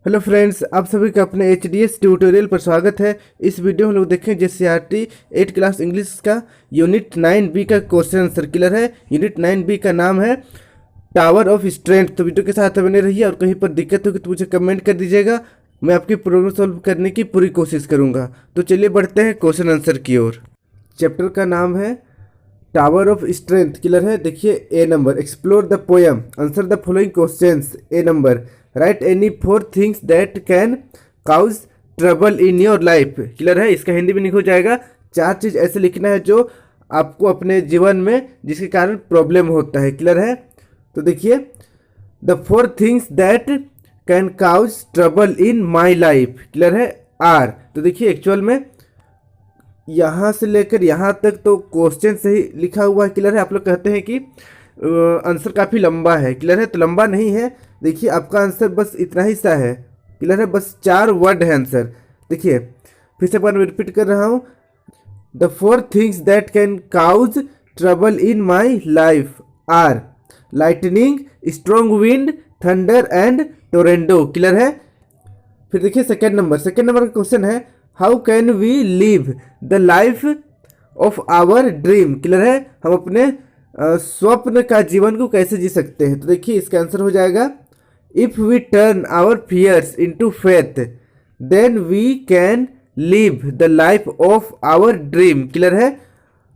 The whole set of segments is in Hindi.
हेलो फ्रेंड्स, आप सभी का अपने एचडीएस ट्यूटोरियल पर स्वागत है। इस वीडियो में हम लोग देखें जेसीईआरटी 8 क्लास इंग्लिश का यूनिट 9 बी का क्वेश्चन आंसर क्लियर है। यूनिट 9 बी का नाम है टावर ऑफ स्ट्रेंथ। तो वीडियो के साथ बने रहिए और कहीं पर दिक्कत होगी तो मुझे कमेंट कर दीजिएगा, मैं आपकी प्रॉब्लम सॉल्व करने की पूरी कोशिश करूँगा। तो चलिए बढ़ते हैं क्वेश्चन आंसर की ओर। चैप्टर का नाम है टावर ऑफ स्ट्रेंथ क्लियर है। देखिए A number, explore the poem, answer the following questions. A number, write any 4 things that can cause trouble in your life clear है। इसका हिंदी में लिखा जाएगा 4 चीज़ ऐसे लिखना है जो आपको अपने जीवन में जिसके कारण प्रॉब्लम होता है क्लियर है। तो देखिए the 4 things that can cause trouble in my life clear है आर। तो देखिए एक्चुअल में यहाँ से लेकर यहाँ तक तो क्वेश्चन सही लिखा हुआ है क्लियर है। आप लोग कहते हैं कि आंसर काफ़ी लंबा है क्लियर है, तो लंबा नहीं है। देखिए आपका आंसर बस इतना ही सा है क्लियर है, बस 4 वर्ड है आंसर। देखिए फिर से एक बार रिपीट कर रहा हूँ, the 4 things that can cause trouble in my life are lightning, strong wind, thunder and tornado clear है। फिर देखिए सेकेंड नंबर का क्वेश्चन है, how can we live the life of our dream clear है। हम अपने स्वप्न का जीवन को कैसे जी सकते हैं। तो देखिए इसका आंसर हो जाएगा, if we turn our fears into faith then we can live the life of our dream clear है।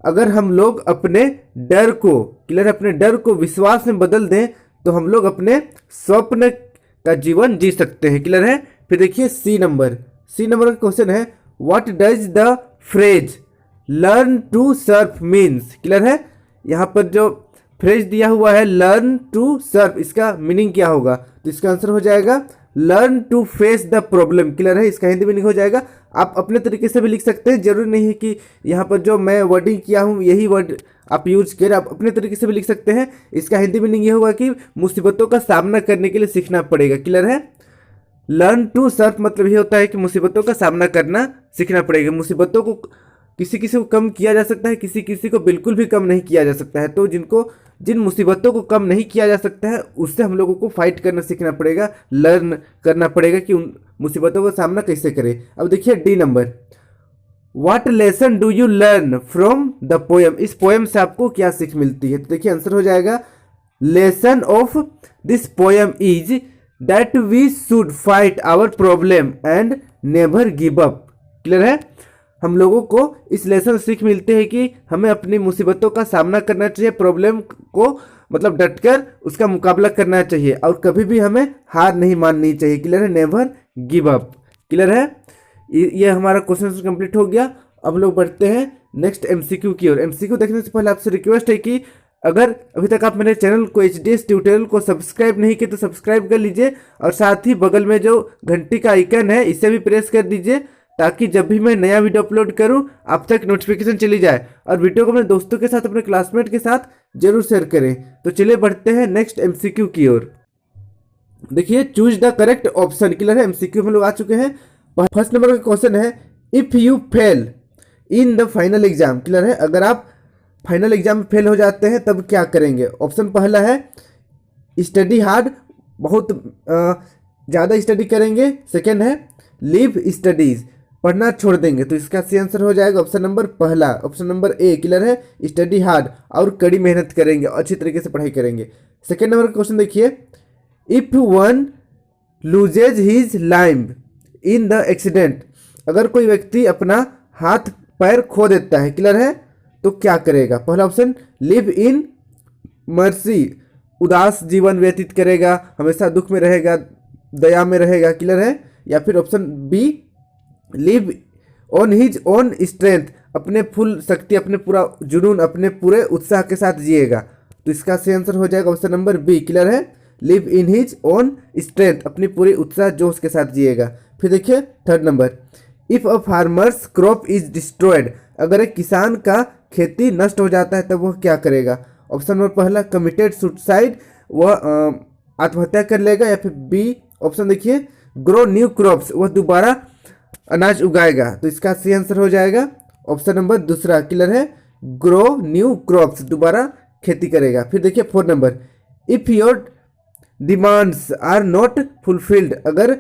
अगर हम लोग अपने डर को क्लियर है, अपने डर को विश्वास में बदल दें तो हम लोग अपने स्वप्न का जीवन जी सकते हैं क्लियर है। फिर देखिए सी नंबर का क्वेश्चन है, what does the phrase learn to surf means clear है। यहाँ पर जो फ्रेज दिया हुआ है लर्न टू सर्फ, इसका मीनिंग क्या होगा। तो इसका आंसर हो जाएगा learn to face the problem clear है। इसका हिंदी मीनिंग हो जाएगा, आप अपने तरीके से भी लिख सकते हैं, जरूरी नहीं है कि यहाँ पर जो मैं वर्डिंग किया हूँ यही वर्ड आप यूज करें, आप अपने तरीके से भी लिख सकते हैं। इसका हिंदी मीनिंग ये होगा कि मुसीबतों का सामना करने के लिए सीखना पड़ेगा क्लियर है। लर्न टू सर्फ मतलब ये होता है कि मुसीबतों का सामना करना सीखना पड़ेगा। मुसीबतों को किसी को कम किया जा सकता है, किसी को बिल्कुल भी कम नहीं किया जा सकता है। तो जिन मुसीबतों को कम नहीं किया जा सकता है उससे हम लोगों को फाइट करना सीखना पड़ेगा, लर्न करना पड़ेगा कि उन मुसीबतों का सामना कैसे करें। अब देखिए D number, what lesson do you learn from the poem, इस पोएम से आपको क्या सीख मिलती है। तो देखिए आंसर हो जाएगा, lesson of this poem is that we should fight our problem and never give up clear है। हम लोगों को इस लेसन सीख मिलते हैं कि हमें अपनी मुसीबतों का सामना करना चाहिए, प्रॉब्लम को मतलब डटकर उसका मुकाबला करना चाहिए और कभी भी हमें हार नहीं माननी चाहिए क्लियर है, नेवर गिव अप क्लियर है। ये हमारा क्वेश्चन कंप्लीट हो गया। अब लोग बढ़ते हैं नेक्स्ट एमसीक्यू की ओर। एमसीक्यू देखने से पहले आपसे रिक्वेस्ट है कि अगर अभी तक आप मेरे चैनल को एचडीएस ट्यूटोरियल को सब्सक्राइब नहीं किए तो सब्सक्राइब कर लीजिए और साथ ही बगल में जो घंटी का आइकन है इसे भी प्रेस कर दीजिए ताकि जब भी मैं नया वीडियो अपलोड करूं आप तक नोटिफिकेशन चली जाए। और वीडियो को अपने दोस्तों के साथ, अपने क्लासमेट के साथ जरूर शेयर करें। तो चलिए बढ़ते हैं नेक्स्ट एमसीक्यू की ओर। देखिए choose the correct option clear है। एमसीक्यू में लोग आ चुके हैं। फर्स्ट नंबर का क्वेश्चन है, if you fail in the final exam clear है। अगर आप फाइनल एग्जाम में फेल हो जाते हैं तब क्या करेंगे। ऑप्शन पहला है स्टडी हार्ड, बहुत ज़्यादा स्टडी करेंगे। सेकेंड है लीव स्टडीज, पढ़ना छोड़ देंगे। तो इसका सही आंसर हो जाएगा ऑप्शन नंबर पहला, ऑप्शन नंबर ए क्लियर है, स्टडी हार्ड और कड़ी मेहनत करेंगे, अच्छी तरीके से पढ़ाई करेंगे। सेकेंड नंबर का क्वेश्चन देखिए, if one loses his limb in the accident, अगर कोई व्यक्ति अपना हाथ पैर खो देता है क्लियर है तो क्या करेगा। पहला ऑप्शन लिव इन मर्सी, उदास जीवन व्यतीत करेगा, हमेशा दुख में रहेगा, दया में रहेगा क्लियर है। या फिर option B live on his own strength, अपने फुल शक्ति, अपने पूरा जुनून, अपने पूरे उत्साह के साथ जिएगा। तो इसका सही आंसर हो जाएगा ऑप्शन नंबर बी क्लियर है, live in his own strength, अपनी पूरी उत्साह जोश के साथ जिएगा। फिर देखिए third number, if a farmers crop is destroyed, अगर एक किसान का खेती नष्ट हो जाता है तब वह क्या करेगा। ऑप्शन नंबर पहला कमिटेड सुसाइड, वह आत्महत्या कर लेगा। या फिर बी ऑप्शन देखिए ग्रो न्यू क्रॉप्स, वह दोबारा अनाज उगाएगा। तो इसका सही आंसर हो जाएगा ऑप्शन नंबर दूसरा क्लियर है, ग्रो न्यू क्रॉप्स, दोबारा खेती करेगा। फिर देखिए fourth number, if your demands are not fulfilled, अगर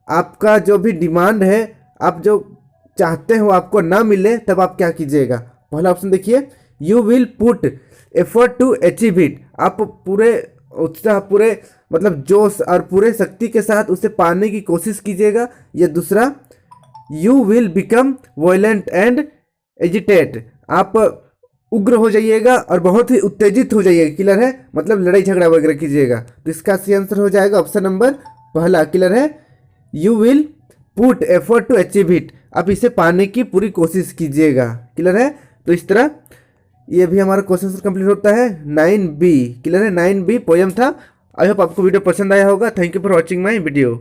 आपका जो भी डिमांड है, आप जो चाहते हो आपको ना मिले, तब आप क्या कीजिएगा। पहला ऑप्शन देखिए, you will put effort to achieve it. आप पूरे उत्साह, पूरे मतलब जोश और पूरे शक्ति के साथ उसे पाने की कोशिश कीजिएगा। या दूसरा, you will become violent and agitate. आप उग्र हो जाइएगा और बहुत ही उत्तेजित हो जाइएगा। क्लियर है, मतलब लड़ाई झगड़ा वगैरह कीजिएगा। तो इसका सही आंसर हो जाएगा ऑप्शन नंबर पहला। क्लियर है, you will put effort to achieve it. आप इसे पाने की पूरी कोशिश कीजिएगा। क्लियर है, तो इस तरह ये भी हमारा क्वेश्चन कंप्लीट होता है 9B। क्लियर है, 9B पोयम था। आई होप आपको वीडियो पसंद आया होगा। Thank you for watching my video.